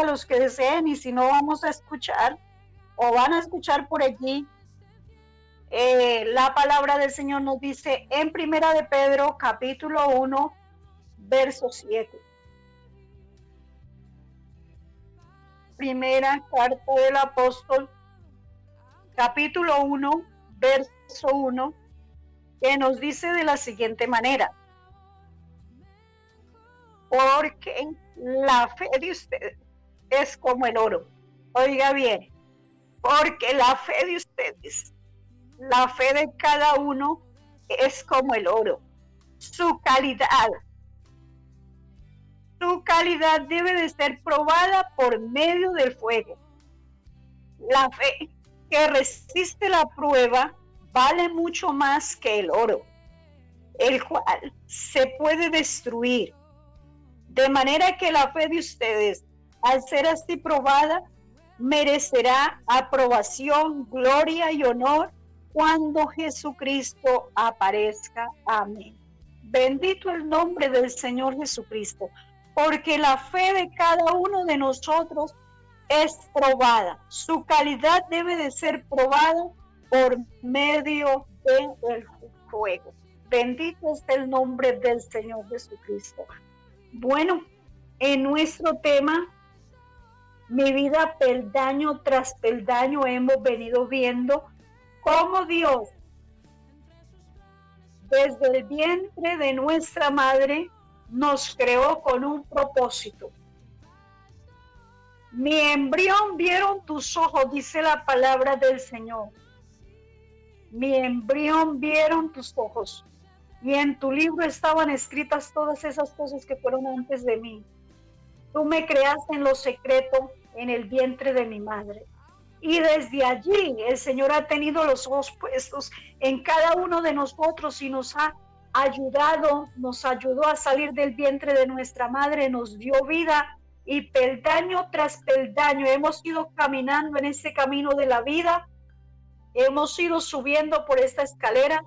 a los que deseen, y si no, vamos a escuchar o van a escuchar por allí. La palabra del Señor nos dice en Primera de Pedro, capítulo 1, verso 7. Primera carta del apóstol, capítulo 1, verso 1, que nos dice de la siguiente manera: porque la fe de ustedes es como el oro. Oiga bien, porque la fe de ustedes, la fe de cada uno es como el oro. Su calidad debe de ser probada por medio del fuego. La fe que resiste la prueba vale mucho más que el oro, el cual se puede destruir. De manera que la fe de ustedes, al ser así probada, merecerá aprobación, gloria y honor cuando Jesucristo aparezca. Amén. Bendito el nombre del Señor Jesucristo, porque la fe de cada uno de nosotros es probada. Su calidad debe de ser probada por medio del fuego. Bendito es el nombre del Señor Jesucristo. Bueno, en nuestro tema, mi vida peldaño tras peldaño, hemos venido viendo cómo Dios, desde el vientre de nuestra madre, nos creó con un propósito. Mi embrión vieron tus ojos, dice la palabra del Señor. Mi embrión vieron tus ojos. Y en tu libro estaban escritas todas esas cosas que fueron antes de mí. Tú me creaste en lo secreto, en el vientre de mi madre. Y desde allí el Señor ha tenido los ojos puestos en cada uno de nosotros y nos ha ayudado, nos ayudó a salir del vientre de nuestra madre, nos dio vida, y peldaño tras peldaño hemos ido caminando en este camino de la vida, hemos ido subiendo por esta escalera,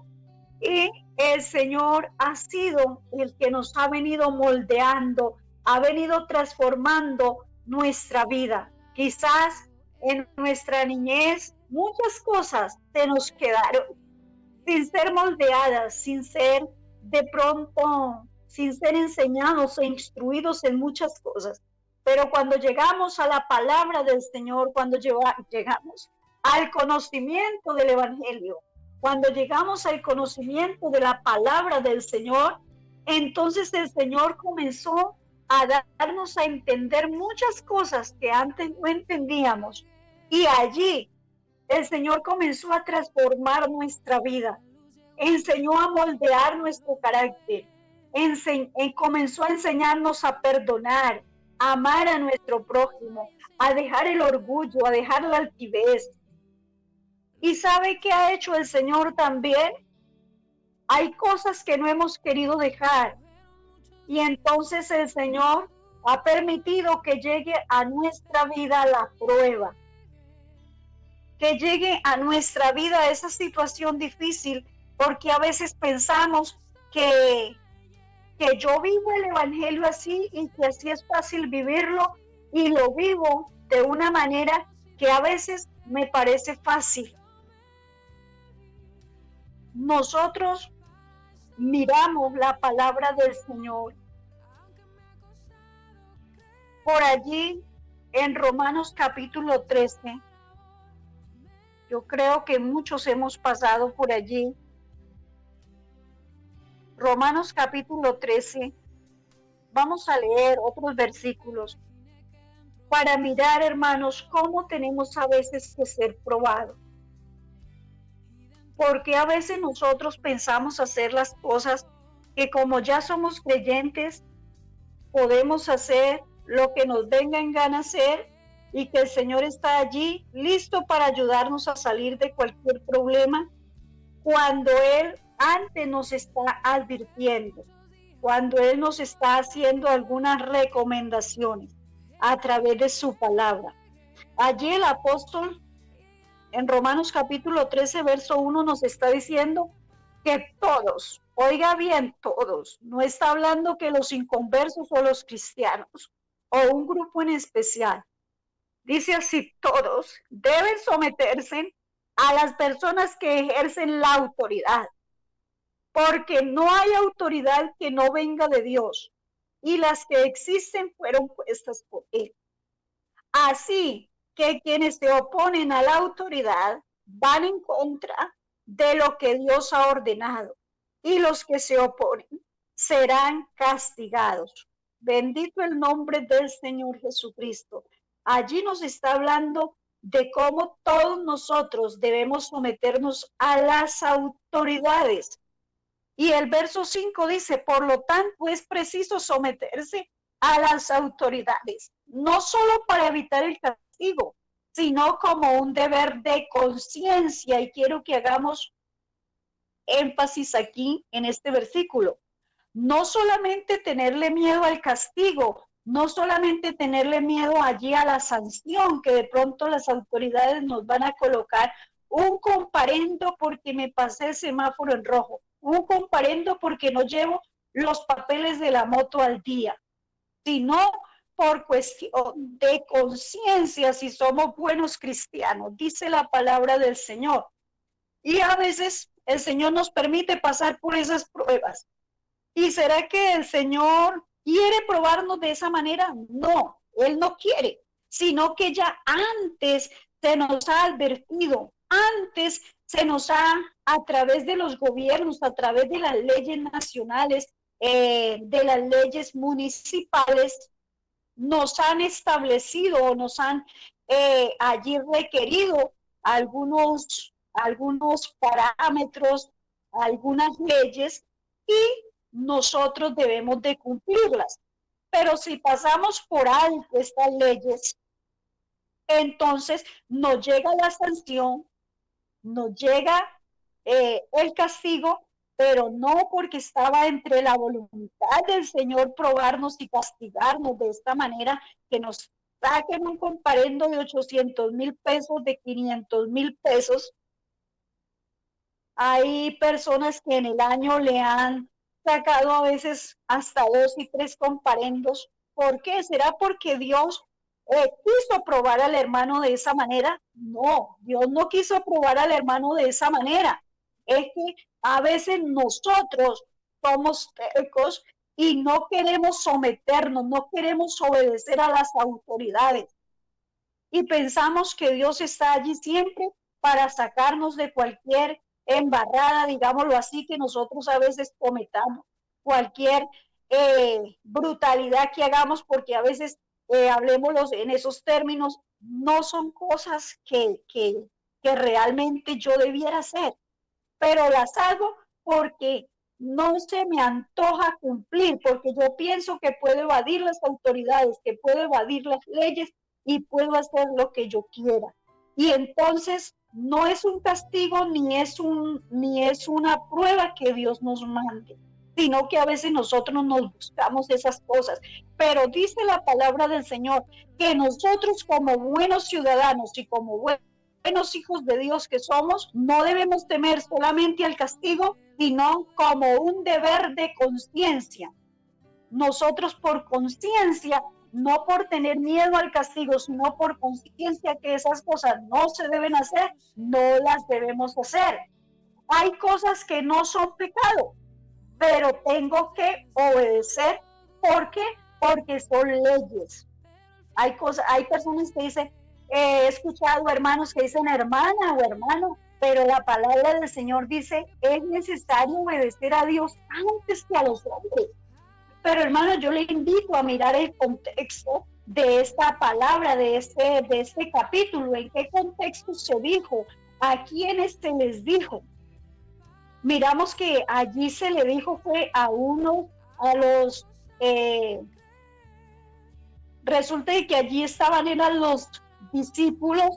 y el Señor ha sido el que nos ha venido moldeando, ha venido transformando nuestra vida. Quizás en nuestra niñez muchas cosas se nos quedaron sin ser moldeadas, sin ser de pronto, sin ser enseñados e instruidos en muchas cosas. Pero cuando llegamos a la palabra del Señor, cuando llegamos al conocimiento del Evangelio, cuando llegamos al conocimiento de la palabra del Señor, entonces el Señor comenzó a darnos a entender muchas cosas que antes no entendíamos. Y allí el Señor comenzó a transformar nuestra vida, enseñó a moldear nuestro carácter, comenzó a enseñarnos a perdonar, a amar a nuestro prójimo, a dejar el orgullo, a dejar la altivez. ¿Y sabe qué ha hecho el Señor también? Hay cosas que no hemos querido dejar, y entonces el Señor ha permitido que llegue a nuestra vida la prueba, que llegue a nuestra vida esa situación difícil, porque a veces pensamos que yo vivo el Evangelio así y que así es fácil vivirlo, y lo vivo de una manera que a veces me parece fácil. Nosotros miramos la palabra del Señor por allí en Romanos capítulo 13. Yo creo que muchos hemos pasado por allí. Romanos capítulo 13. Vamos a leer otros versículos para mirar, hermanos, cómo tenemos a veces que ser probados. Porque a veces nosotros pensamos hacer las cosas que, como ya somos creyentes, podemos hacer lo que nos venga en gana hacer, y que el Señor está allí listo para ayudarnos a salir de cualquier problema, cuando Él antes nos está advirtiendo, cuando Él nos está haciendo algunas recomendaciones a través de su palabra. Allí el apóstol en Romanos capítulo 13, verso 1 nos está diciendo que todos, oiga bien, todos, no está hablando que los inconversos o los cristianos, o un grupo en especial. Dice así, todos deben someterse a las personas que ejercen la autoridad, porque no hay autoridad que no venga de Dios, y las que existen fueron puestas por Él. Así que quienes se oponen a la autoridad van en contra de lo que Dios ha ordenado, y los que se oponen serán castigados. Bendito el nombre del Señor Jesucristo. Allí nos está hablando de cómo todos nosotros debemos someternos a las autoridades. Y el verso 5 dice, por lo tanto es preciso someterse a las autoridades, no solo para evitar el castigo, sino como un deber de conciencia. Y quiero que hagamos énfasis aquí en este versículo. No solamente tenerle miedo al castigo, no solamente tenerle miedo allí a la sanción que de pronto las autoridades nos van a colocar, un comparendo porque me pasé el semáforo en rojo, un comparendo porque no llevo los papeles de la moto al día, sino por cuestión de conciencia si somos buenos cristianos, dice la palabra del Señor. Y a veces el Señor nos permite pasar por esas pruebas. ¿Y será que el Señor quiere probarnos de esa manera? No, Él no quiere, sino que ya antes se nos ha advertido, antes se nos ha, a través de los gobiernos, a través de las leyes nacionales, de las leyes municipales, nos han establecido, nos han allí requerido algunos parámetros, algunas leyes, y nosotros debemos de cumplirlas. Pero si pasamos por alto estas leyes, entonces nos llega la sanción, nos llega el castigo, pero no porque estaba entre la voluntad del Señor probarnos y castigarnos de esta manera, que nos saquen un comparendo de 800,000 pesos, de 500,000 pesos. Hay personas que en el año le han sacado a veces hasta 2 y 3 comparendos. ¿Por qué? ¿Será porque Dios quiso probar al hermano de esa manera? No, Dios no quiso probar al hermano de esa manera. Es que a veces nosotros somos tercos y no queremos someternos, no queremos obedecer a las autoridades. Y pensamos que Dios está allí siempre para sacarnos de cualquier embarrada, digámoslo así, que nosotros a veces cometamos, cualquier brutalidad que hagamos, porque a veces, hablemoslos en esos términos, no son cosas que realmente yo debiera hacer, pero las hago porque no se me antoja cumplir, porque yo pienso que puedo evadir las autoridades, que puedo evadir las leyes y puedo hacer lo que yo quiera. Y entonces no es un castigo ni es una prueba que Dios nos mande, sino que a veces nosotros nos buscamos esas cosas. Pero dice la palabra del Señor que nosotros, como buenos ciudadanos y como buenos hijos de Dios que somos, no debemos temer solamente al castigo, sino como un deber de conciencia. Nosotros por conciencia, no por tener miedo al castigo, sino por conciencia que esas cosas no se deben hacer, no las debemos hacer. Hay cosas que no son pecado, pero tengo que obedecer. ¿Por qué? Porque son leyes. Hay personas que dicen, he escuchado hermanos que dicen hermana o hermano, pero la palabra del Señor dice, es necesario obedecer a Dios antes que a los hombres. Pero hermano, yo le invito a mirar el contexto de esta palabra, de este capítulo, en qué contexto se dijo, a quiénes se les dijo. Miramos que allí se le dijo fue a los, resulta que allí eran los discípulos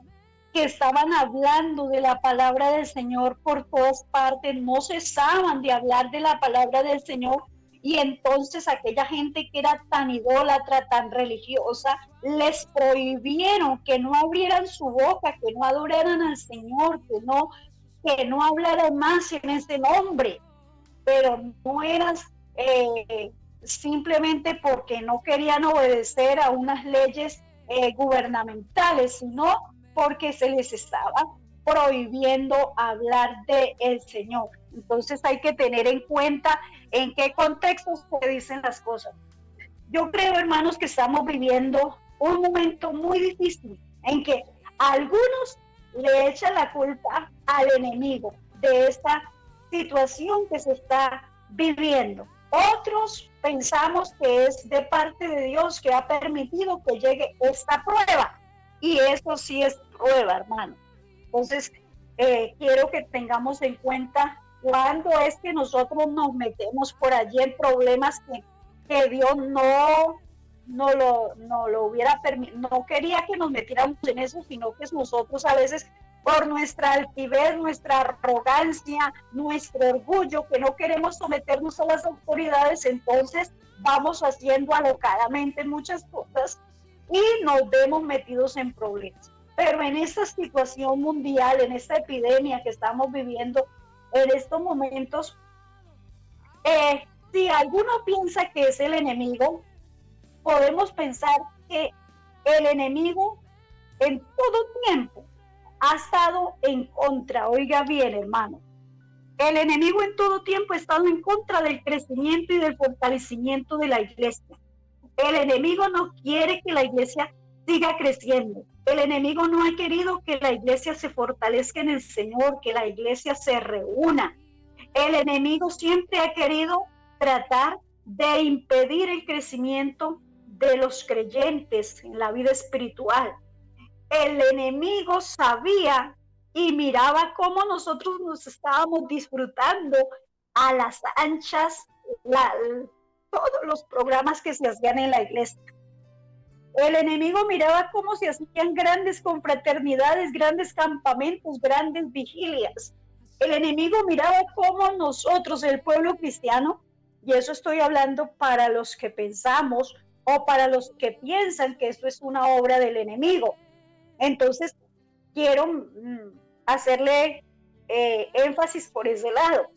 que estaban hablando de la palabra del Señor por todas partes, no cesaban de hablar de la palabra del Señor. Y entonces aquella gente que era tan idólatra, tan religiosa, les prohibieron que no abrieran su boca, que no adoraran al Señor, que no hablaran más en ese nombre. Pero no eran simplemente porque no querían obedecer a unas leyes gubernamentales, sino porque se les estaba prohibiendo hablar de el Señor. Entonces hay que tener en cuenta en qué contexto se dicen las cosas. Yo creo, hermanos, que estamos viviendo un momento muy difícil en que algunos le echan la culpa al enemigo de esta situación que se está viviendo. Otros pensamos que es de parte de Dios que ha permitido que llegue esta prueba. Y eso sí es prueba, hermano. Entonces, quiero que tengamos en cuenta cuándo es que nosotros nos metemos por allí en problemas que Dios no lo hubiera permitido, no quería que nos metiéramos en eso, sino que nosotros a veces por nuestra altivez, nuestra arrogancia, nuestro orgullo, que no queremos someternos a las autoridades, entonces vamos haciendo alocadamente muchas cosas y nos vemos metidos en problemas. Pero en esta situación mundial, en esta epidemia que estamos viviendo en estos momentos, si alguno piensa que es el enemigo, podemos pensar que el enemigo en todo tiempo ha estado en contra. Oiga bien, hermano, el enemigo en todo tiempo ha estado en contra del crecimiento y del fortalecimiento de la iglesia. El enemigo no quiere que la iglesia siga creciendo. El enemigo no ha querido que la iglesia se fortalezca en el Señor, que la iglesia se reúna. El enemigo siempre ha querido tratar de impedir el crecimiento de los creyentes en la vida espiritual. El enemigo sabía y miraba cómo nosotros nos estábamos disfrutando a las anchas todos los programas que se hacían en la iglesia. El enemigo miraba cómo se hacían grandes confraternidades, grandes campamentos, grandes vigilias. El enemigo miraba cómo nosotros, el pueblo cristiano, y eso estoy hablando para los que pensamos o para los que piensan que esto es una obra del enemigo. Entonces, quiero hacerle énfasis por ese lado.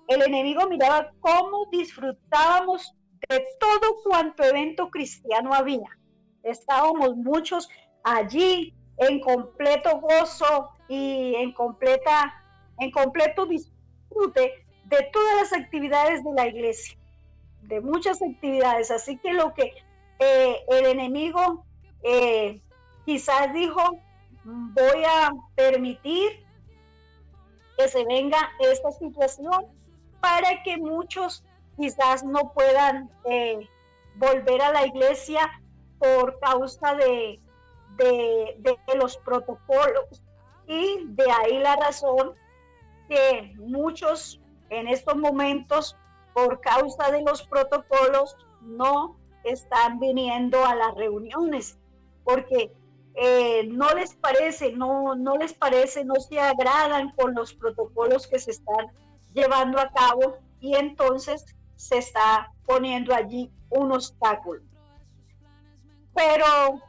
El enemigo miraba cómo disfrutábamos de todo cuanto evento cristiano había. Estábamos muchos allí en completo gozo y en completo disfrute de todas las actividades de la iglesia, de muchas actividades. Así que lo que el enemigo quizás dijo, voy a permitir que se venga esta situación para que muchos quizás no puedan volver a la iglesia por causa de los protocolos. Y de ahí la razón que muchos en estos momentos, por causa de los protocolos, no están viniendo a las reuniones, porque no les parece, no se agradan con los protocolos que se están llevando a cabo y entonces se está poniendo allí un obstáculo. Pero,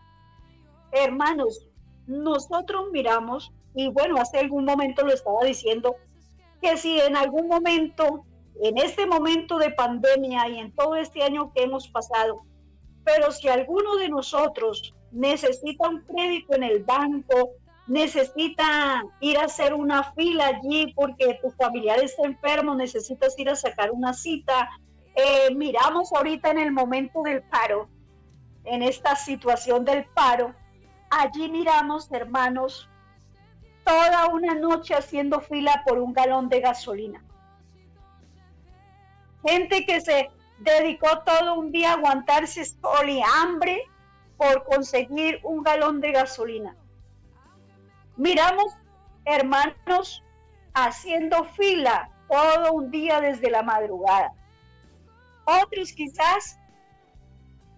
hermanos, nosotros miramos, y bueno, hace algún momento lo estaba diciendo, que si en algún momento, en este momento de pandemia y en todo este año que hemos pasado, pero si alguno de nosotros necesita un crédito en el banco, necesita ir a hacer una fila allí porque tu familiar está enfermo, necesitas ir a sacar una cita, miramos ahorita en el momento del paro, en esta situación del paro, allí miramos, hermanos, toda una noche haciendo fila por un galón de gasolina. Gente que se dedicó todo un día a aguantarse sol y hambre por conseguir un galón de gasolina. Miramos, hermanos, haciendo fila todo un día desde la madrugada. Otros quizás,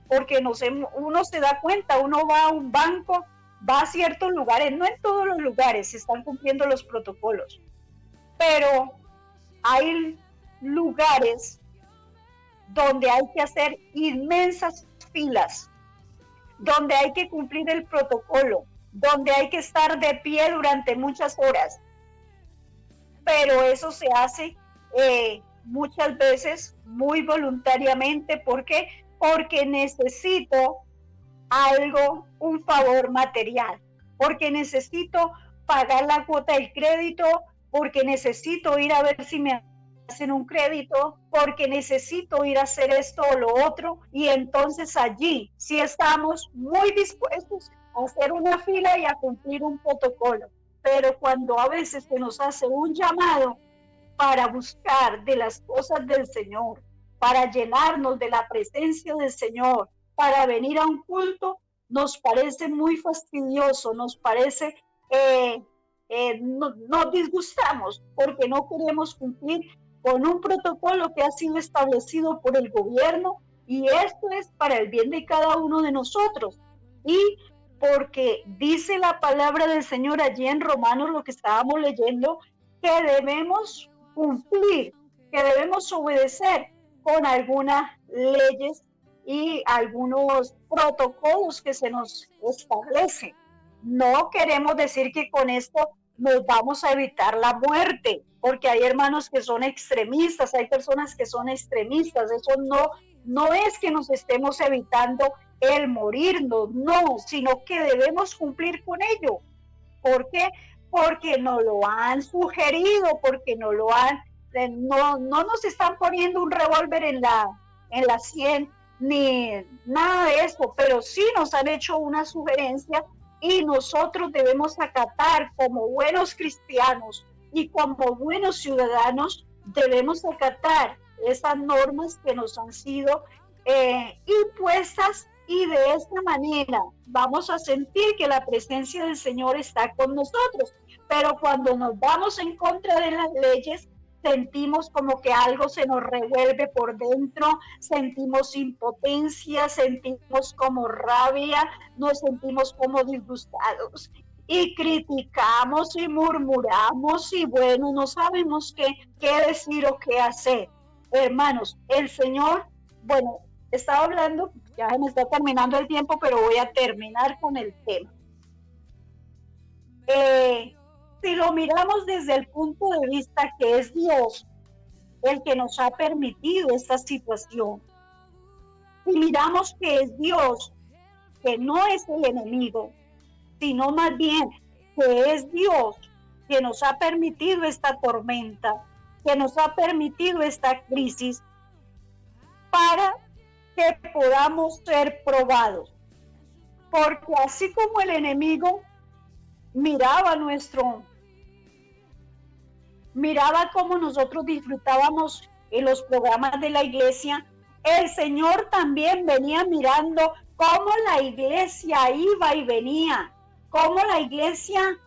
porque uno se da cuenta, uno va a un banco, va a ciertos lugares, no en todos los lugares se están cumpliendo los protocolos, pero hay lugares donde hay que hacer inmensas filas, donde hay que cumplir el protocolo, donde hay que estar de pie durante muchas horas. Pero eso se hace muchas veces muy voluntariamente. ¿Por qué? Porque necesito algo, un favor material, porque necesito pagar la cuota del crédito, porque necesito ir a ver si me hacen un crédito, porque necesito ir a hacer esto o lo otro, y entonces allí sí estamos muy dispuestos a hacer una fila y a cumplir un protocolo. Pero cuando a veces se nos hace un llamado para buscar de las cosas del Señor, para llenarnos de la presencia del Señor, para venir a un culto, nos parece muy fastidioso, nos parece, nos disgustamos porque no queremos cumplir con un protocolo que ha sido establecido por el gobierno, y esto es para el bien de cada uno de nosotros. Y porque dice la palabra del Señor allí en Romanos, lo que estábamos leyendo, que debemos cumplir, que debemos obedecer con algunas leyes y algunos protocolos que se nos establecen. No queremos decir que con esto nos vamos a evitar la muerte, porque hay hermanos que son extremistas, hay personas que son extremistas. Eso no es que nos estemos evitando el morirnos, no, sino que debemos cumplir con ello. ¿Por qué? Porque nos lo han sugerido, porque no nos están poniendo un revólver en la sien, ni nada de eso, pero sí nos han hecho una sugerencia, y nosotros debemos acatar como buenos cristianos y como buenos ciudadanos, debemos acatar esas normas que nos han sido impuestas, y de esta manera vamos a sentir que la presencia del Señor está con nosotros. Pero cuando nos vamos en contra de las leyes, sentimos como que algo se nos revuelve por dentro, sentimos impotencia, sentimos como rabia, nos sentimos como disgustados y criticamos y murmuramos, y bueno, no sabemos qué decir o qué hacer. Hermanos, el Señor, bueno, estaba hablando, ya me está terminando el tiempo, pero voy a terminar con el tema. Si lo miramos desde el punto de vista que es Dios el que nos ha permitido esta situación, y miramos que es Dios, que no es el enemigo, sino más bien que es Dios que nos ha permitido esta tormenta, que nos ha permitido esta crisis, para que podamos ser probados. Porque así como el enemigo miraba cómo nosotros disfrutábamos en los programas de la iglesia, el Señor también venía mirando cómo la iglesia iba y venía, cómo la iglesia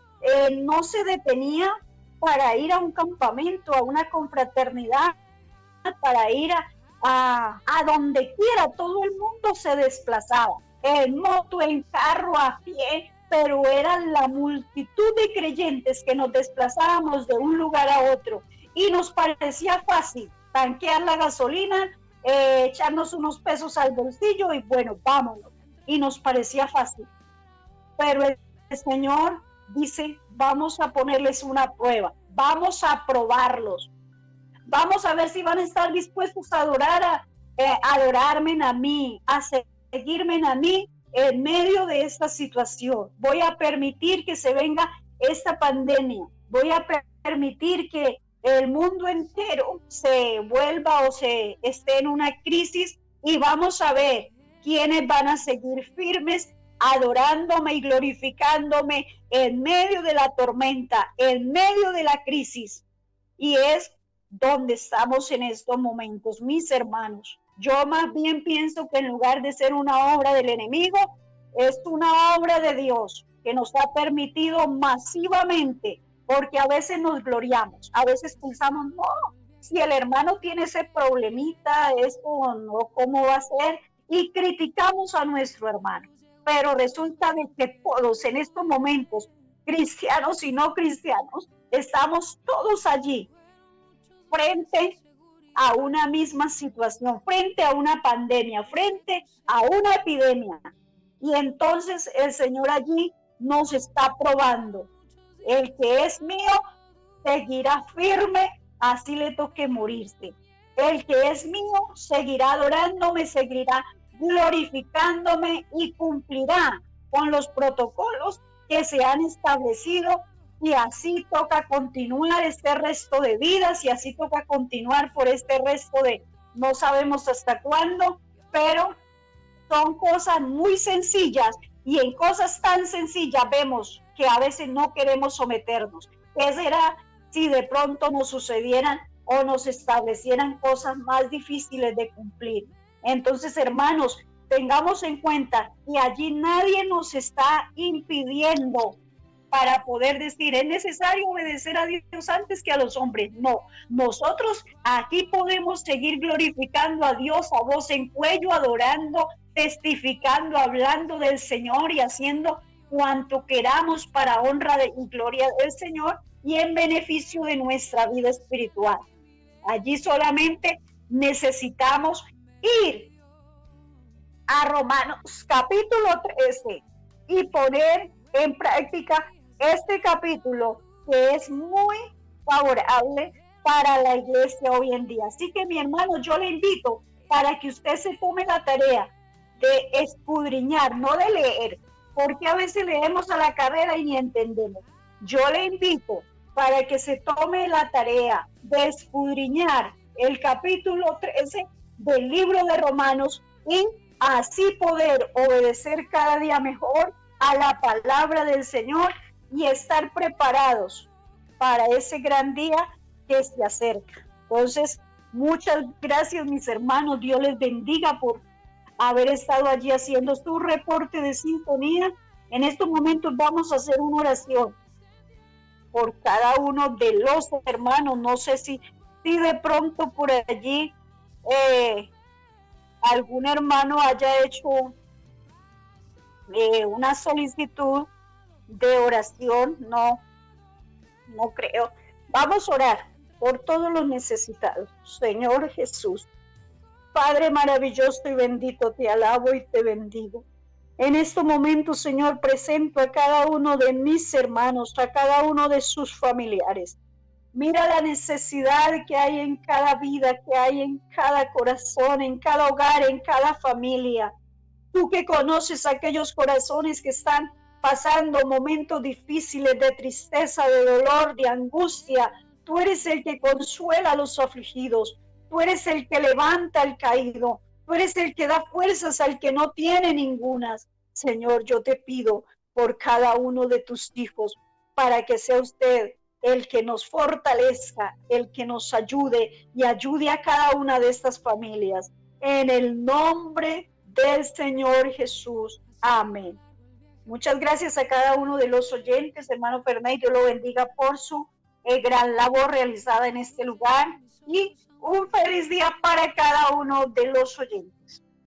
no se detenía para ir a un campamento, a una confraternidad, para ir a donde quiera. Todo el mundo se desplazaba, en moto, en carro, a pie, pero era la multitud de creyentes que nos desplazábamos de un lugar a otro, y nos parecía fácil tanquear la gasolina, echarnos unos pesos al bolsillo y bueno, vámonos, y nos parecía fácil. Pero el Señor dice, vamos a ponerles una prueba, vamos a probarlos, vamos a ver si van a estar dispuestos a adorarme a mí, a seguirme a mí en medio de esta situación. Voy a permitir que se venga esta pandemia, voy a permitir que el mundo entero se vuelva o se esté en una crisis, y vamos a ver quiénes van a seguir firmes, adorándome y glorificándome en medio de la tormenta, en medio de la crisis. Y es donde estamos en estos momentos, mis hermanos. Yo más bien pienso que en lugar de ser una obra del enemigo, es una obra de Dios que nos ha permitido masivamente, porque a veces nos gloriamos, a veces pensamos, no, si el hermano tiene ese problemita, esto no, ¿cómo va a ser? Y criticamos a nuestro hermano. Pero resulta de que todos en estos momentos, cristianos y no cristianos, estamos todos allí, frente a una misma situación, frente a una pandemia, frente a una epidemia. Y entonces el Señor allí nos está probando. El que es mío seguirá firme, así le toque morirse. El que es mío seguirá adorándome, seguirá glorificándome y cumplirá con los protocolos que se han establecido, y así toca continuar este resto de vidas, y así toca continuar por este resto de no sabemos hasta cuándo, pero son cosas muy sencillas, y en cosas tan sencillas vemos que a veces no queremos someternos. ¿Qué será si de pronto nos sucedieran o nos establecieran cosas más difíciles de cumplir? Entonces, hermanos, tengamos en cuenta que allí nadie nos está impidiendo para poder decir, es necesario obedecer a Dios antes que a los hombres. No, nosotros aquí podemos seguir glorificando a Dios a voz en cuello, adorando, testificando, hablando del Señor y haciendo cuanto queramos para honra y gloria del Señor y en beneficio de nuestra vida espiritual. Allí solamente necesitamos ir a Romanos capítulo 13 y poner en práctica este capítulo, que es muy favorable para la iglesia hoy en día. Así que, mi hermano, yo le invito para que usted se tome la tarea de escudriñar, no de leer, porque a veces leemos a la carrera y ni entendemos. Yo le invito para que se tome la tarea de escudriñar el capítulo 13 del libro de Romanos y así poder obedecer cada día mejor a la palabra del Señor y estar preparados para ese gran día que se acerca. Entonces, muchas gracias, mis hermanos. Dios les bendiga por haber estado allí haciendo su reporte de sintonía. En estos momentos vamos a hacer una oración por cada uno de los hermanos. No sé si de pronto por allí algún hermano haya hecho una solicitud de oración. No creo. Vamos a orar por todos los necesitados. Señor Jesús, Padre maravilloso y bendito, te alabo y te bendigo. En estos momentos, Señor, presento a cada uno de mis hermanos, a cada uno de sus familiares. Mira la necesidad que hay en cada vida, que hay en cada corazón, en cada hogar, en cada familia. Tú que conoces aquellos corazones que están pasando momentos difíciles de tristeza, de dolor, de angustia. Tú eres el que consuela a los afligidos. Tú eres el que levanta al caído. Tú eres el que da fuerzas al que no tiene ningunas. Señor, yo te pido por cada uno de tus hijos, para que sea usted el que nos fortalezca, el que nos ayude y ayude a cada una de estas familias. En el nombre del Señor Jesús. Amén. Muchas gracias a cada uno de los oyentes, hermano Fernández, Dios lo bendiga por su gran labor realizada en este lugar, y un feliz día para cada uno de los oyentes.